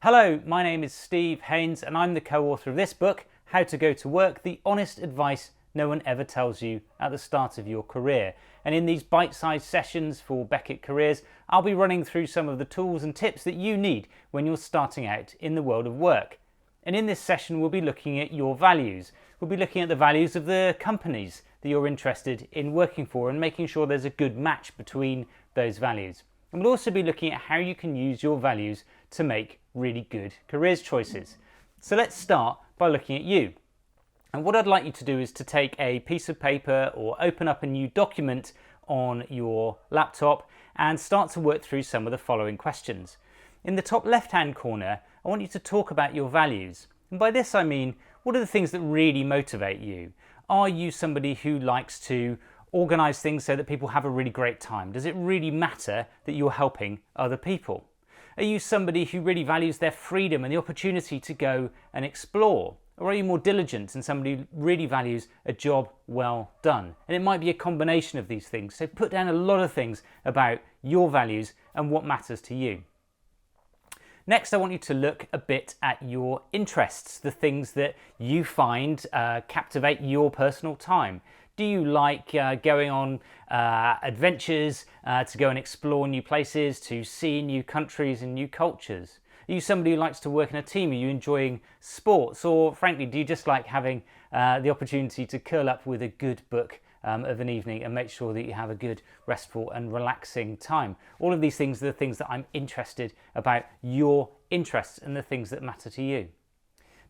Hello, my name is Steve Haynes and I'm the co-author of this book, How to Go to Work, the honest advice no one ever tells you at the start of your career. And in these bite-sized sessions for Beckett careers, I'll be running through some of the tools and tips that you need when you're starting out in the world of work. And in this session, we'll be looking at your values. We'll be looking at the values of the companies that you're interested in working for and making sure there's a good match between those values. And we'll also be looking at how you can use your values to make really good careers choices. So let's start by looking at you. And what I'd like you to do is to take a piece of paper or open up a new document on your laptop and start to work through some of the following questions. In the top left-hand corner, I want you to talk about your values. And by this I mean, what are the things that really motivate you? Are you somebody who likes to organise things so that people have a really great time? Does it really matter that you're helping other people? Are you somebody who really values their freedom and the opportunity to go and explore? Or are you more diligent and somebody who really values a job well done? And it might be a combination of these things. So put down a lot of things about your values and what matters to you. Next, I want you to look a bit at your interests, the things that you find captivate your personal time. Do you like going on adventures to go and explore new places, to see new countries and new cultures? Are you somebody who likes to work in a team? Are you enjoying sports? Or frankly, do you just like having the opportunity to curl up with a good book of an evening and make sure that you have a good, restful and relaxing time? All of these things are the things that I'm interested about your interests and the things that matter to you.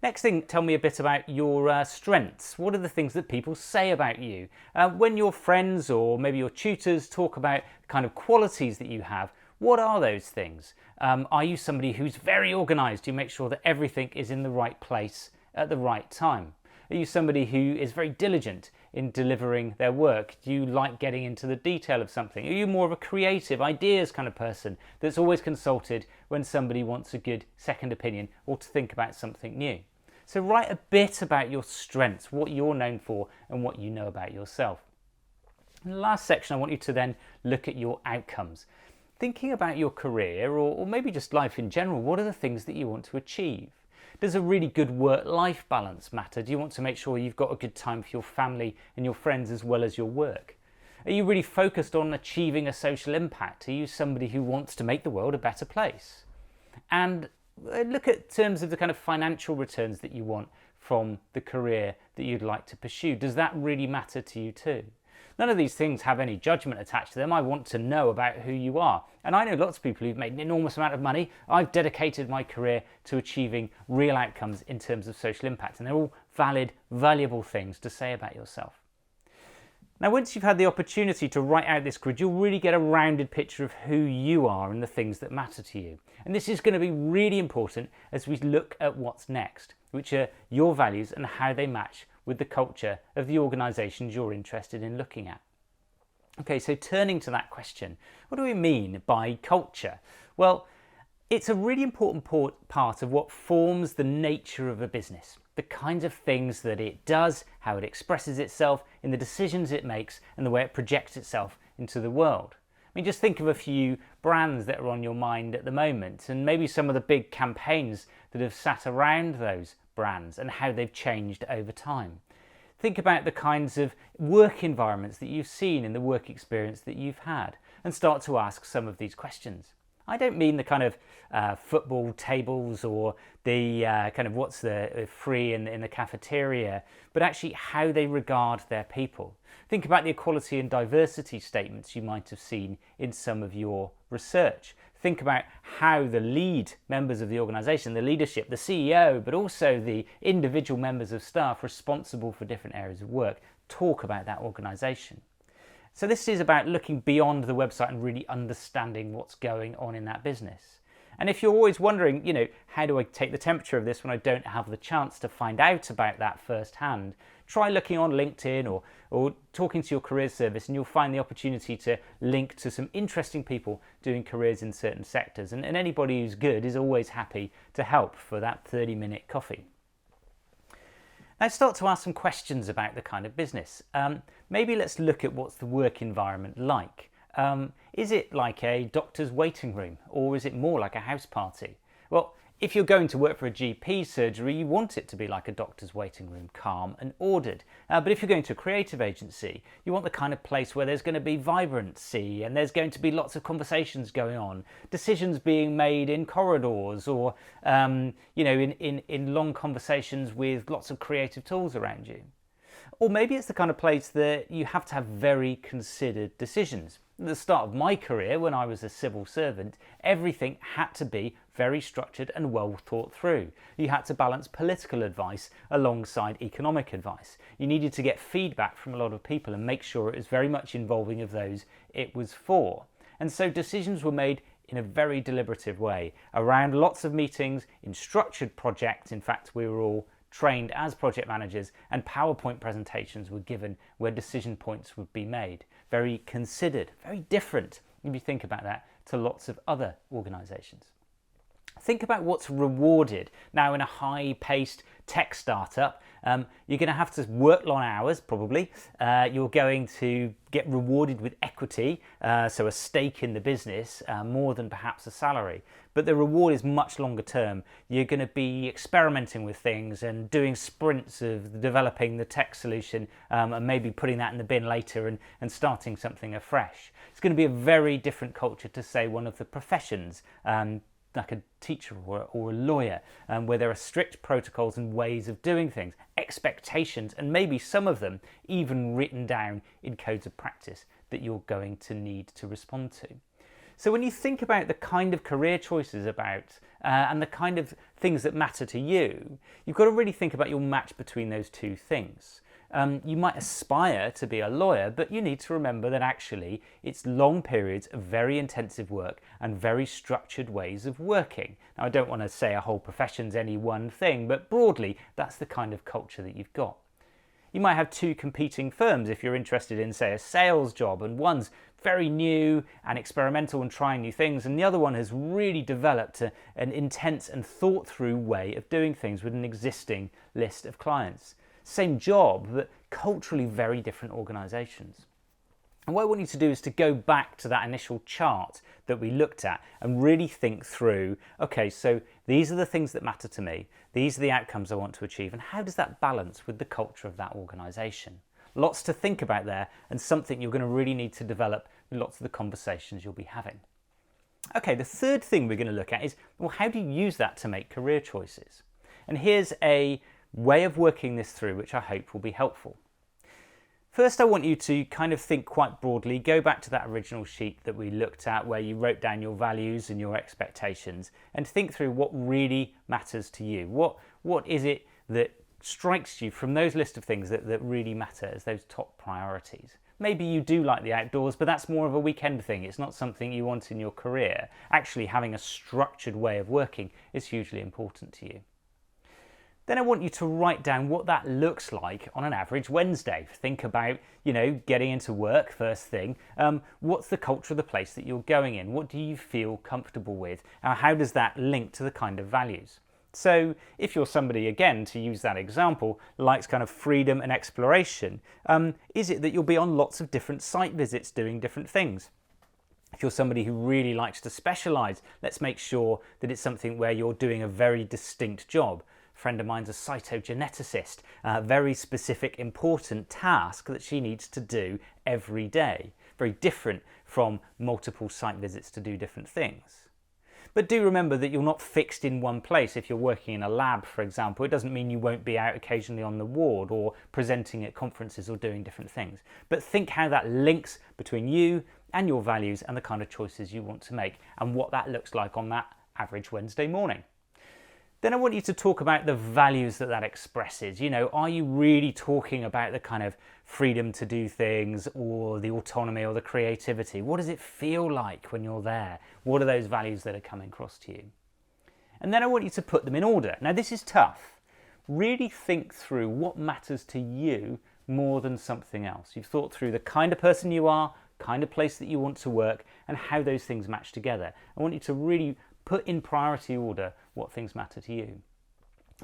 Next thing, tell me a bit about your strengths. What are the things that people say about you? When your friends or maybe your tutors talk about the kind of qualities that you have, what are those things? Are you somebody who's very organised? Do you make sure that everything is in the right place at the right time? Are you somebody who is very diligent in delivering their work? Do you like getting into the detail of something? Are you more of a creative ideas kind of person that's always consulted when somebody wants a good second opinion or to think about something new? So write a bit about your strengths, what you're known for and what you know about yourself. In the last section, I want you to then look at your outcomes. Thinking about your career or maybe just life in general, what are the things that you want to achieve? Does a really good work-life balance matter? Do you want to make sure you've got a good time for your family and your friends as well as your work? Are you really focused on achieving a social impact? Are you somebody who wants to make the world a better place? And look at terms of the kind of financial returns that you want from the career that you'd like to pursue. Does that really matter to you too? None of these things have any judgment attached to them. I want to know about who you are. And I know lots of people who've made an enormous amount of money. I've dedicated my career to achieving real outcomes in terms of social impact. And they're all valid, valuable things to say about yourself. Now, once you've had the opportunity to write out this grid, you'll really get a rounded picture of who you are and the things that matter to you. And this is going to be really important as we look at what's next, which are your values and how they match with the culture of the organisations you're interested in looking at. Okay, so turning to that question, what do we mean by culture? Well, it's a really important part of what forms the nature of a business, the kinds of things that it does, how it expresses itself in the decisions it makes and the way it projects itself into the world. I mean, just think of a few brands that are on your mind at the moment and maybe some of the big campaigns that have sat around those brands and how they've changed over time. Think about the kinds of work environments that you've seen in the work experience that you've had and start to ask some of these questions. I don't mean the kind of football tables or the kind of what's the free in the cafeteria, but actually how they regard their people. Think about the equality and diversity statements you might have seen in some of your research. Think about how the lead members of the organisation, the leadership, the CEO, but also the individual members of staff responsible for different areas of work talk about that organisation. So this is about looking beyond the website and really understanding what's going on in that business. And if you're always wondering, how do I take the temperature of this when I don't have the chance to find out about that firsthand, try looking on LinkedIn or talking to your careers service and you'll find the opportunity to link to some interesting people doing careers in certain sectors. And anybody who's good is always happy to help for that 30-minute coffee. Now start to ask some questions about the kind of business. Maybe let's look at what's the work environment like. Is it like a doctor's waiting room or is it more like a house party? Well, If you're going to work for a GP surgery, you want it to be like a doctor's waiting room, calm and ordered. But if you're going to a creative agency, you want the kind of place where there's going to be vibrancy and there's going to be lots of conversations going on, decisions being made in corridors or in long conversations with lots of creative tools around you. Or maybe it's the kind of place that you have to have very considered decisions. At the start of my career, when I was a civil servant, everything had to be very structured and well thought through. You had to balance political advice alongside economic advice. You needed to get feedback from a lot of people and make sure it was very much involving of those it was for. And so decisions were made in a very deliberative way, around lots of meetings, in structured projects. In fact, we were all trained as project managers, and PowerPoint presentations were given where decision points would be made. Very considered, very different, if you think about that, to lots of other organisations. Think about what's rewarded. Now, in a high-paced tech startup, you're going to have to work long hours, probably. You're going to get rewarded with equity, so a stake in the business, more than perhaps a salary. But the reward is much longer term. You're going to be experimenting with things and doing sprints of developing the tech solution and maybe putting that in the bin later and starting something afresh. It's going to be a very different culture to, say, one of the professions, like a teacher or a lawyer, where there are strict protocols and ways of doing things, expectations, and maybe some of them even written down in codes of practice that you're going to need to respond to. So when you think about the kind of career choices and the kind of things that matter to you, you've got to really think about your match between those two things. You might aspire to be a lawyer, but you need to remember that actually it's long periods of very intensive work and very structured ways of working. Now, I don't want to say a whole profession's any one thing, but broadly, that's the kind of culture that you've got. You might have two competing firms if you're interested in, say, a sales job, and one's very new and experimental and trying new things, and the other one has really developed an intense and thought-through way of doing things with an existing list of clients. Same job, but culturally very different organisations. And what I want you to do is to go back to that initial chart that we looked at and really think through, okay, so these are the things that matter to me, these are the outcomes I want to achieve, and how does that balance with the culture of that organisation? Lots to think about there, and something you're going to really need to develop with lots of the conversations you'll be having. Okay, the third thing we're going to look at is, well, how do you use that to make career choices? And here's a way of working this through which I hope will be helpful. First, I want you to kind of think quite broadly, go back to that original sheet that we looked at where you wrote down your values and your expectations, and think through what really matters to you. What is it that strikes you from those list of things that really matter as those top priorities? Maybe you do like the outdoors, but that's more of a weekend thing. It's not something you want in your career. Actually, having a structured way of working is hugely important to you. Then I want you to write down what that looks like on an average Wednesday. Think about, getting into work first thing. What's the culture of the place that you're going in? What do you feel comfortable with? How does that link to the kind of values? So if you're somebody, again, to use that example, likes kind of freedom and exploration, is it that you'll be on lots of different site visits doing different things? If you're somebody who really likes to specialise, let's make sure that it's something where you're doing a very distinct job. A friend of mine's a cytogeneticist, a very specific, important task that she needs to do every day. Very different from multiple site visits to do different things. But do remember that you're not fixed in one place. If you're working in a lab, for example, it doesn't mean you won't be out occasionally on the ward or presenting at conferences or doing different things. But think how that links between you and your values and the kind of choices you want to make and what that looks like on that average Wednesday morning. Then I want you to talk about the values that expresses. Are you really talking about the kind of freedom to do things or the autonomy or the creativity? What does it feel like when you're there? What are those values that are coming across to you? And then I want you to put them in order. Now, this is tough. Really think through what matters to you more than something else. You've thought through the kind of person you are, kind of place that you want to work, and how those things match together. I want you to really put in priority order what things matter to you.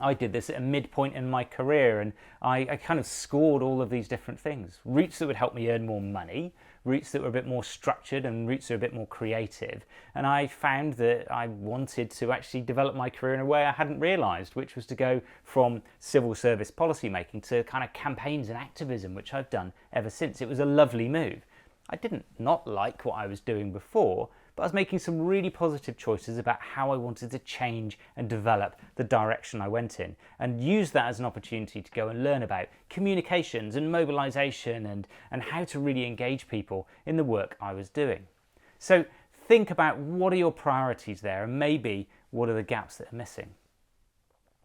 I did this at a midpoint in my career, and I kind of scored all of these different things. Routes that would help me earn more money, routes that were a bit more structured and routes that are a bit more creative. And I found that I wanted to actually develop my career in a way I hadn't realised, which was to go from civil service policy making to kind of campaigns and activism, which I've done ever since. It was a lovely move. I didn't not like what I was doing before, but I was making some really positive choices about how I wanted to change and develop the direction I went in, and use that as an opportunity to go and learn about communications and mobilisation and how to really engage people in the work I was doing. So think about what are your priorities there, and maybe what are the gaps that are missing.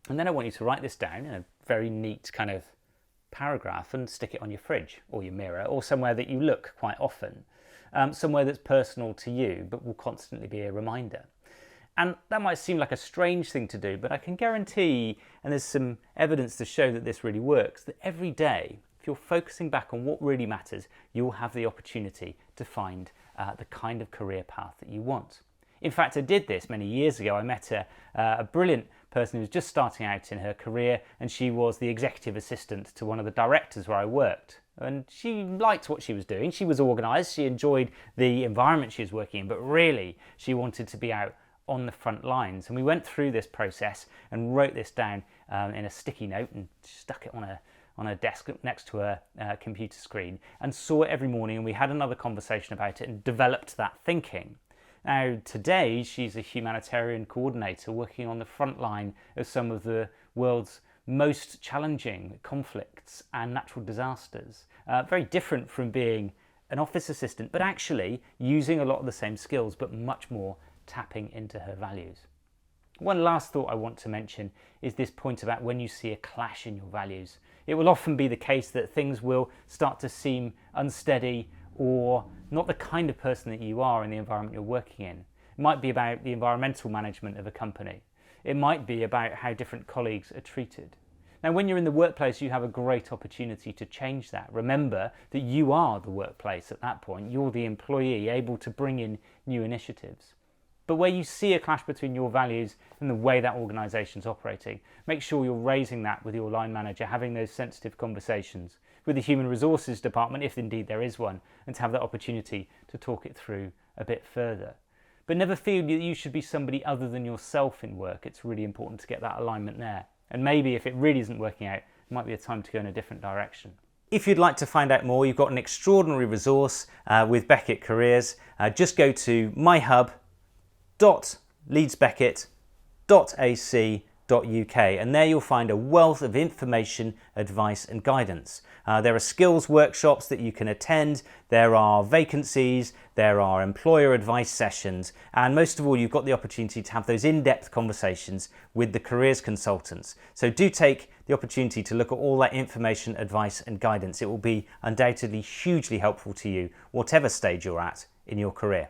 And then I want you to write this down in a very neat kind of paragraph and stick it on your fridge or your mirror or somewhere that you look quite often. Somewhere that's personal to you but will constantly be a reminder. And that might seem like a strange thing to do, but I can guarantee, and there's some evidence to show that this really works, that every day, if you're focusing back on what really matters, you'll have the opportunity to find the kind of career path that you want. In fact, I did this many years ago. I met a brilliant person who was just starting out in her career, and she was the executive assistant to one of the directors where I worked. And she liked what she was doing. She was organised, she enjoyed the environment she was working in, but really she wanted to be out on the front lines. And we went through this process and wrote this down in a sticky note and stuck it on a desk next to a computer screen, and saw it every morning, and we had another conversation about it and developed that thinking. Now today she's a humanitarian coordinator working on the front line of some of the world's most challenging conflicts and natural disasters. Very different from being an office assistant, but actually using a lot of the same skills, but much more tapping into her values. One last thought I want to mention is this point about when you see a clash in your values. It will often be the case that things will start to seem unsteady or not the kind of person that you are in the environment you're working in. It might be about the environmental management of a company. It might be about how different colleagues are treated. Now, when you're in the workplace, you have a great opportunity to change that. Remember that you are the workplace at that point. You're the employee able to bring in new initiatives. But where you see a clash between your values and the way that organisation's operating, make sure you're raising that with your line manager, having those sensitive conversations with the human resources department, if indeed there is one, and to have that opportunity to talk it through a bit further. But never feel that you should be somebody other than yourself in work. It's really important to get that alignment there. And maybe if it really isn't working out, it might be a time to go in a different direction. If you'd like to find out more, you've got an extraordinary resource with Beckett Careers. Just go to myhub.leedsbeckett.ac.uk, and there you'll find a wealth of information, advice and guidance. There are skills workshops that you can attend, there are vacancies, there are employer advice sessions, and most of all you've got the opportunity to have those in-depth conversations with the careers consultants. So do take the opportunity to look at all that information, advice and guidance. It will be undoubtedly hugely helpful to you, whatever stage you're at in your career.